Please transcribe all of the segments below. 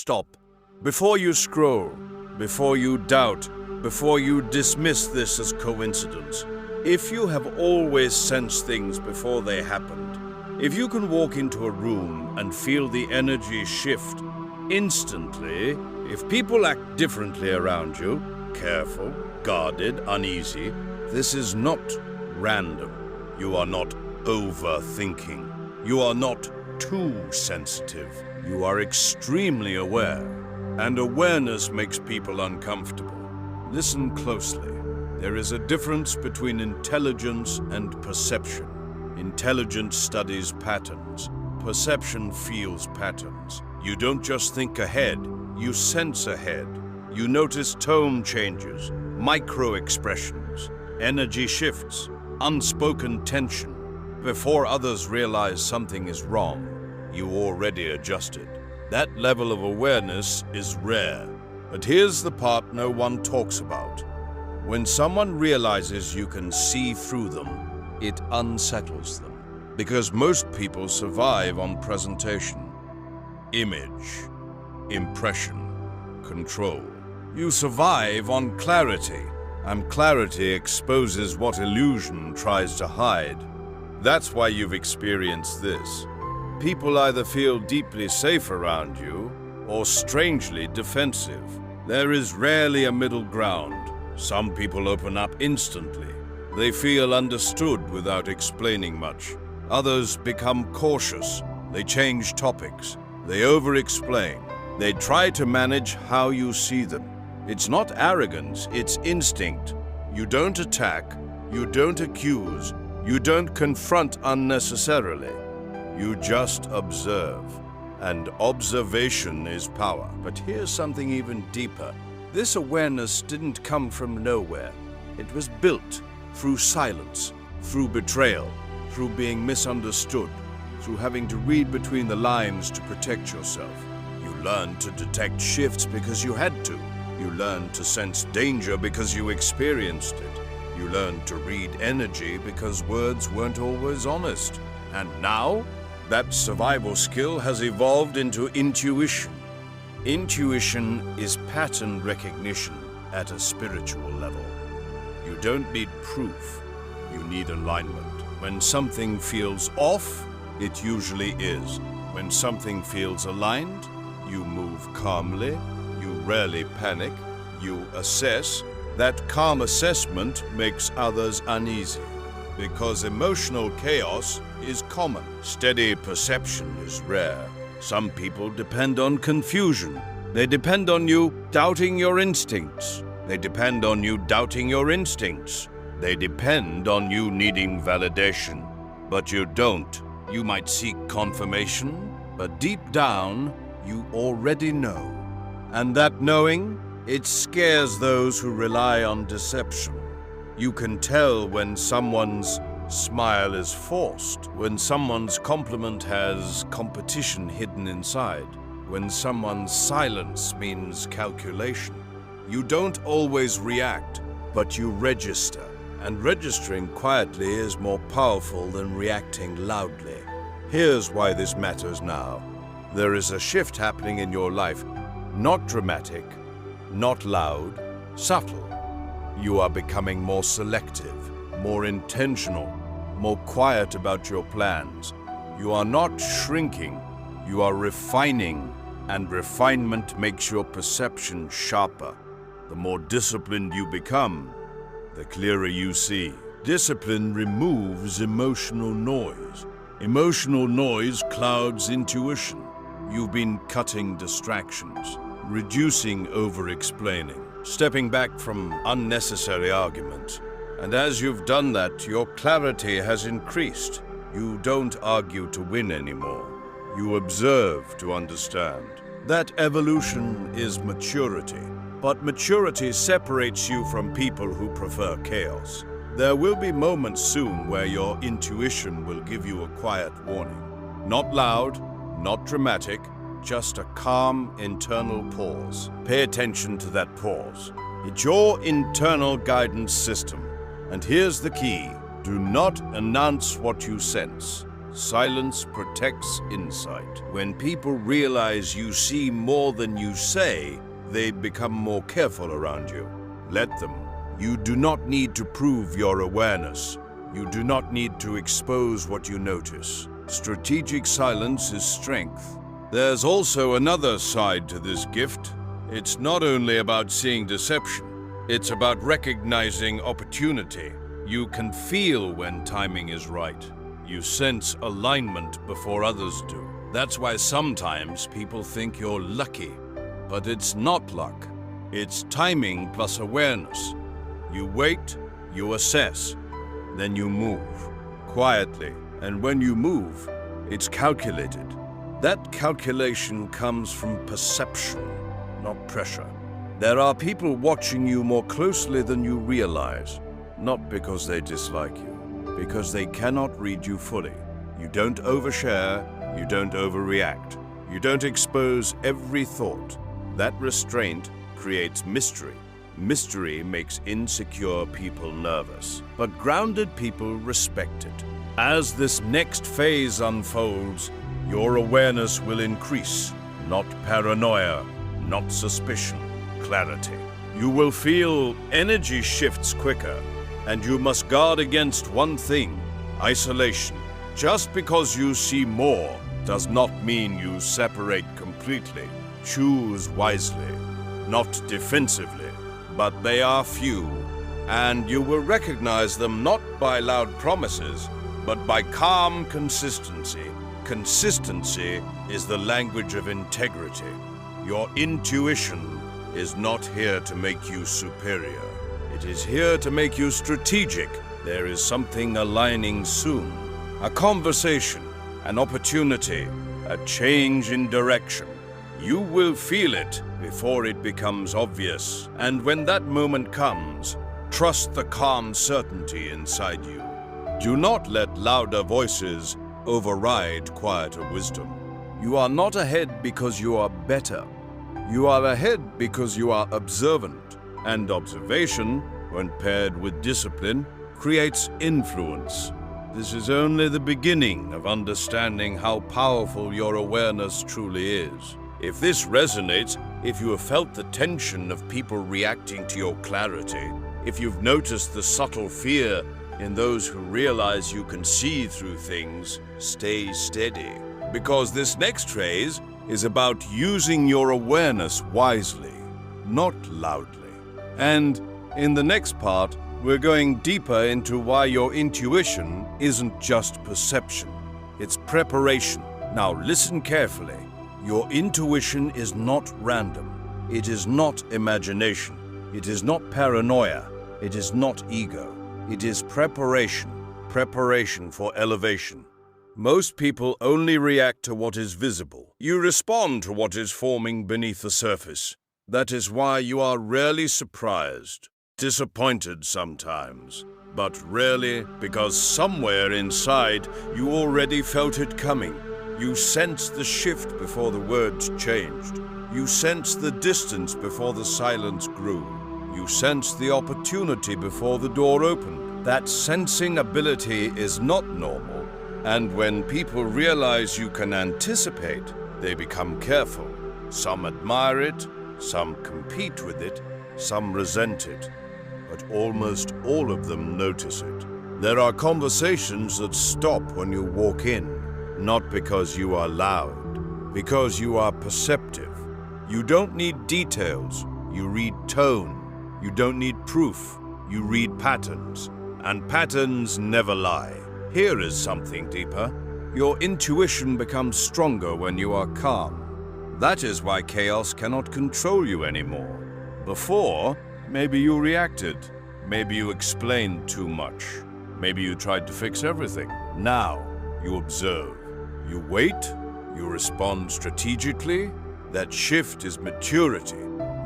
Stop. Before you scroll, before you doubt, before you dismiss this as coincidence, if you have always sensed things before they happened, if you can walk into a room and feel the energy shift instantly, if people act differently around you, careful, guarded, uneasy, this is not random. You are not overthinking. You are not too sensitive. You are extremely aware. And awareness makes people uncomfortable. Listen closely. There is a difference between intelligence and perception. Intelligence studies patterns. Perception feels patterns. You don't just think ahead, you sense ahead. You notice tone changes, micro-expressions, energy shifts, unspoken tension. Before others realize something is wrong, you already adjusted. That level of awareness is rare. But here's the part no one talks about. When someone realizes you can see through them, it unsettles them. Because most people survive on presentation, image, impression, control. You survive on clarity, and clarity exposes what illusion tries to hide. That's why you've experienced this. People either feel deeply safe around you or strangely defensive. There is rarely a middle ground. Some people open up instantly. They feel understood without explaining much. Others become cautious. They change topics. They over-explain. They try to manage how you see them. It's not arrogance, it's instinct. You don't attack, you don't accuse, you don't confront unnecessarily. You just observe. And observation is power. But here's something even deeper. This awareness didn't come from nowhere. It was built through silence, through betrayal, through being misunderstood, through having to read between the lines to protect yourself. You learned to detect shifts because you had to. You learned to sense danger because you experienced it. You learned to read energy because words weren't always honest. And now, that survival skill has evolved into intuition. Intuition is pattern recognition at a spiritual level. You don't need proof, you need alignment. When something feels off, it usually is. When something feels aligned, you move calmly, you rarely panic, you assess. That calm assessment makes others uneasy. Because emotional chaos is common. Steady perception is rare. Some people depend on confusion. They depend on you doubting your instincts. They depend on you doubting your instincts. They depend on you needing validation. But you don't. You might seek confirmation, but deep down, you already know. And that knowing, it scares those who rely on deception. You can tell when someone's smile is forced, when someone's compliment has competition hidden inside, when someone's silence means calculation. You don't always react, but you register. And registering quietly is more powerful than reacting loudly. Here's why this matters now. There is a shift happening in your life, not dramatic, not loud, subtle. You are becoming more selective, more intentional, more quiet about your plans. You are not shrinking, you are refining, and refinement makes your perception sharper. The more disciplined you become, the clearer you see. Discipline removes emotional noise. Emotional noise clouds intuition. You've been cutting distractions, reducing over-explaining, stepping back from unnecessary arguments. And as you've done that, your clarity has increased. You don't argue to win anymore. You observe to understand. That evolution is maturity. But maturity separates you from people who prefer chaos. There will be moments soon where your intuition will give you a quiet warning. Not loud, not dramatic, just a calm internal pause. Pay attention to that pause. It's your internal guidance system. And here's the key. Do not announce what you sense. Silence protects insight. When people realize you see more than you say, they become more careful around you. Let them. You do not need to prove your awareness. You do not need to expose what you notice. Strategic silence is strength. There's also another side to this gift. It's not only about seeing deception. It's about recognizing opportunity. You can feel when timing is right. You sense alignment before others do. That's why sometimes people think you're lucky. But it's not luck. It's timing plus awareness. You wait, you assess, then you move. Quietly. And when you move, it's calculated. That calculation comes from perception, not pressure. There are people watching you more closely than you realize. Not because they dislike you, because they cannot read you fully. You don't overshare, you don't overreact. You don't expose every thought. That restraint creates mystery. Mystery makes insecure people nervous, but grounded people respect it. As this next phase unfolds, your awareness will increase. Not paranoia, not suspicion, clarity. You will feel energy shifts quicker. And you must guard against one thing: isolation. Just because you see more does not mean you separate completely. Choose wisely, not defensively. But they are few, and you will recognize them not by loud promises, but by calm consistency. Consistency is the language of integrity. Your intuition is not here to make you superior. It is here to make you strategic. There is something aligning soon. A conversation, an opportunity, a change in direction. You will feel it before it becomes obvious. And when that moment comes, trust the calm certainty inside you. Do not let louder voices override quieter wisdom. You are not ahead because you are better. You are ahead because you are observant. And observation, when paired with discipline, creates influence. This is only the beginning of understanding how powerful your awareness truly is. If this resonates, if you have felt the tension of people reacting to your clarity, if you've noticed the subtle fear in those who realize you can see through things, stay steady. Because this next phase is about using your awareness wisely, not loudly. And in the next part, we're going deeper into why your intuition isn't just perception. It's preparation. Now listen carefully. Your intuition is not random. It is not imagination. It is not paranoia. It is not ego. It is preparation. Preparation for elevation. Most people only react to what is visible. You respond to what is forming beneath the surface. That is why you are rarely surprised, disappointed sometimes, but rarely because somewhere inside you already felt it coming. You sensed the shift before the words changed. You sensed the distance before the silence grew. You sensed the opportunity before the door opened. That sensing ability is not normal, and when people realize you can anticipate, they become careful. Some admire it, some compete with it, some resent it, but almost all of them notice it. There are conversations that stop when you walk in, not because you are loud, because you are perceptive. You don't need details, you read tone. You don't need proof, you read patterns. And patterns never lie. Here is something deeper. Your intuition becomes stronger when you are calm. That is why chaos cannot control you anymore. Before, maybe you reacted. Maybe you explained too much. Maybe you tried to fix everything. Now, you observe. You wait. You respond strategically. That shift is maturity.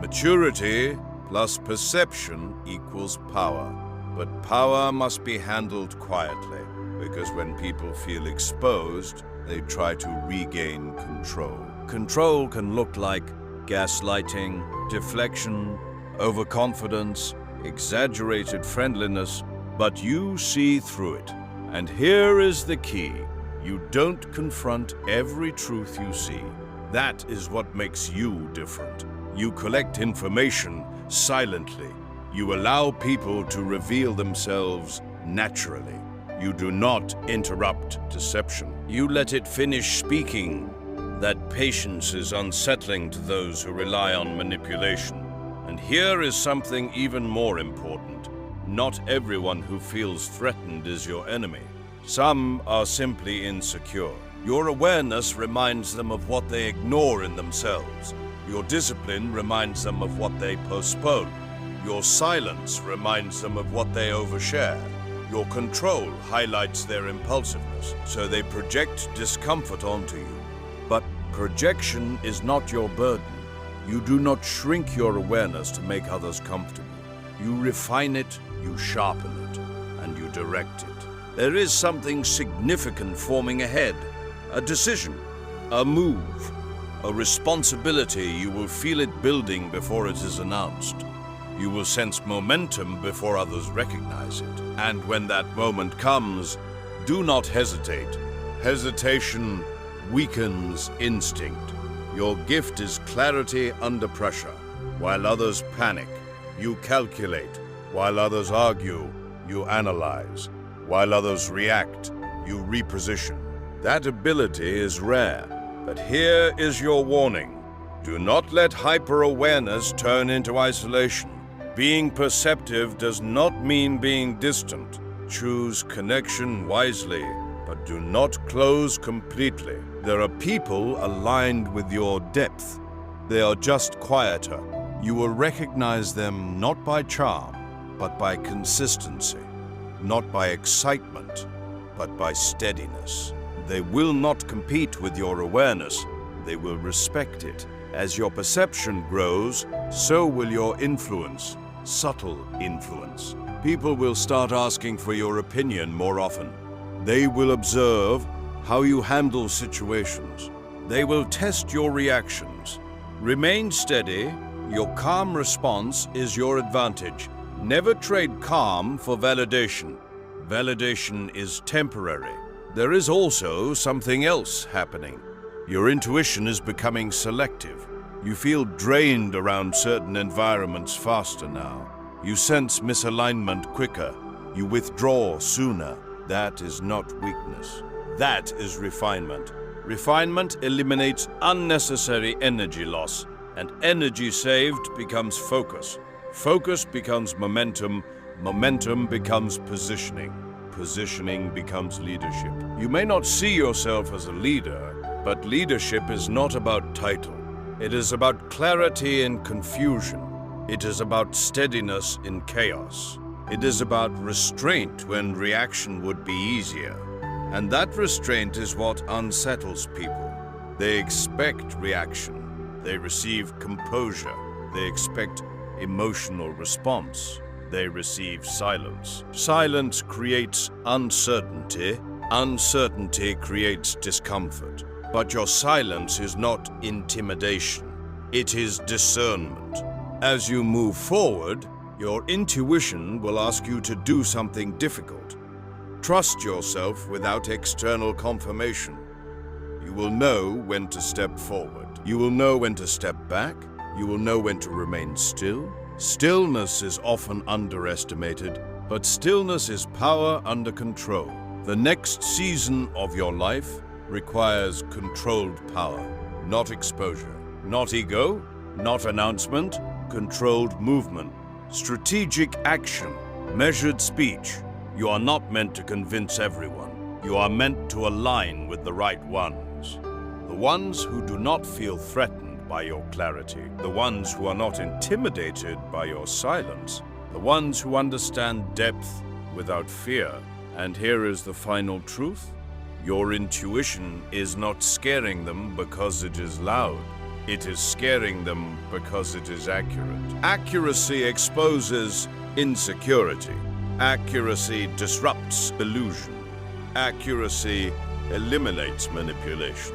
Maturity plus perception equals power. But power must be handled quietly, because when people feel exposed, they try to regain control. Control can look like gaslighting, deflection, overconfidence, exaggerated friendliness, but you see through it. And here is the key. You don't confront every truth you see. That is what makes you different. You collect information silently. You allow people to reveal themselves naturally. You do not interrupt deception. You let it finish speaking. That patience is unsettling to those who rely on manipulation. And here is something even more important. Not everyone who feels threatened is your enemy. Some are simply insecure. Your awareness reminds them of what they ignore in themselves. Your discipline reminds them of what they postpone. Your silence reminds them of what they overshare. Your control highlights their impulsiveness, so they project discomfort onto you. But projection is not your burden. You do not shrink your awareness to make others comfortable. You refine it, you sharpen it, and you direct it. There is something significant forming ahead. A decision, a move, a responsibility. You will feel it building before it is announced. You will sense momentum before others recognize it. And when that moment comes, do not hesitate. Hesitation weakens instinct. Your gift is clarity under pressure. While others panic, you calculate. While others argue, you analyze. While others react, you reposition. That ability is rare, but here is your warning. Do not let hyper-awareness turn into isolation. Being perceptive does not mean being distant. Choose connection wisely, but do not close completely. There are people aligned with your depth. They are just quieter. You will recognize them not by charm, but by consistency. Not by excitement, but by steadiness. They will not compete with your awareness. They will respect it. As your perception grows, so will your influence. Subtle influence. People will start asking for your opinion more often. They will observe how you handle situations. They will test your reactions. Remain steady. Your calm response is your advantage. Never trade calm for validation. Validation is temporary. There is also something else happening. Your intuition is becoming selective. You feel drained around certain environments faster now. You sense misalignment quicker. You withdraw sooner. That is not weakness. That is refinement. Refinement eliminates unnecessary energy loss, and energy saved becomes focus. Focus becomes momentum. Momentum becomes positioning. Positioning becomes leadership. You may not see yourself as a leader, but leadership is not about title. It is about clarity in confusion. It is about steadiness in chaos. It is about restraint when reaction would be easier. And that restraint is what unsettles people. They expect reaction. They receive composure. They expect emotional response. They receive silence. Silence creates uncertainty. Uncertainty creates discomfort. But your silence is not intimidation. It is discernment. As you move forward, your intuition will ask you to do something difficult. Trust yourself without external confirmation. You will know when to step forward. You will know when to step back. You will know when to remain still. Stillness is often underestimated, but stillness is power under control. The next season of your life requires controlled power, not exposure, not ego, not announcement, controlled movement, strategic action, measured speech. You are not meant to convince everyone. You are meant to align with the right ones. The ones who do not feel threatened by your clarity, the ones who are not intimidated by your silence, the ones who understand depth without fear. And here is the final truth. Your intuition is not scaring them because it is loud. It is scaring them because it is accurate. Accuracy exposes insecurity. Accuracy disrupts illusion. Accuracy eliminates manipulation.